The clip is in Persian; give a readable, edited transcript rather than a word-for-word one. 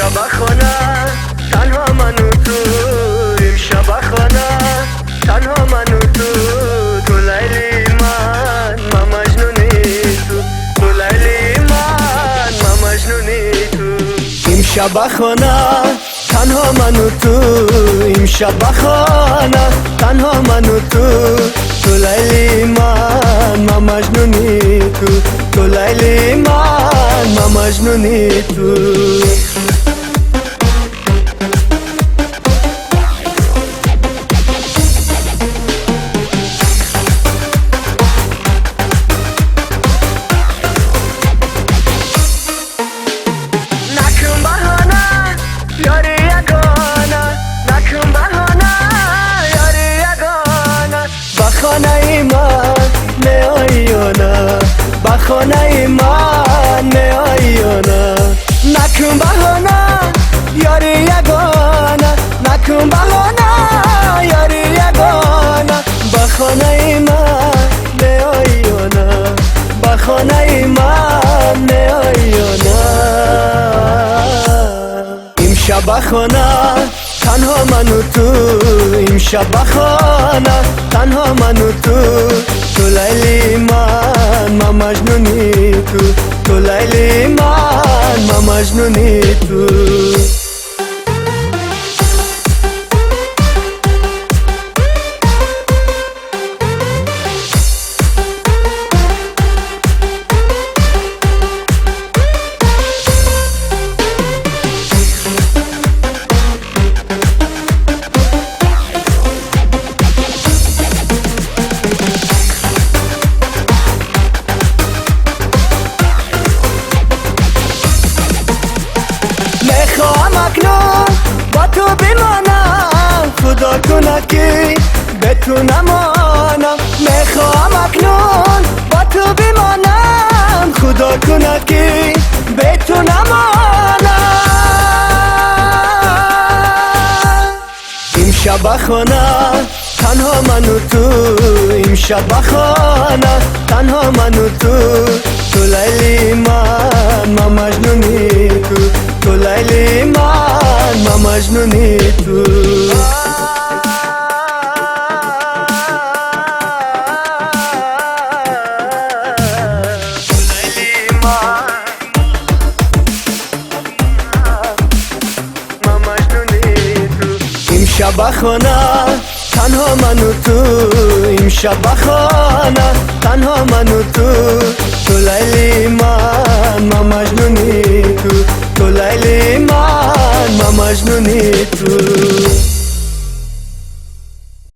امشب خانه تنها من و تو، امشب خانه تنها من و تو، تو لیلی من مجنونی تو، تو لیلی من مجنونی تو. امشب خانه تنها من و تو، امشب خانه تنها من و تو، تو لیلی من مجنونی تو، تو لیلی من مجنونی تو. یاری یگانه نکن بهانه، یاری یگانه بخانه من میایی یا نه، بخانه من میایی یا نه، نکن بهانه یاری یگانه، نکن بهانه یاری یگانه بخانه من میایی یا نه، بخانه من میایی یا نه. امشب خانه تنها من و تو، امشب خانه تنها من و تو، تو لیلی من مجنونی تو، تو لیلی من مجنونی تو. میخوام اکنون با تو بمانم، خدا کنه که به تو نمانم، میخوام اکنون با تو بمانم، خدا کنه که به تو نمانم. امشب خانه تنها من و تو، امشب خانه تنها من و تو، تو لیلی من مجنونی تو، تو لیلی من مجنونی تو. امشب خانه تنها من و تو، امشب خانه تنها من و تو، تو لیلی من مجنونی تو، تو لیلی من مجنونی تو.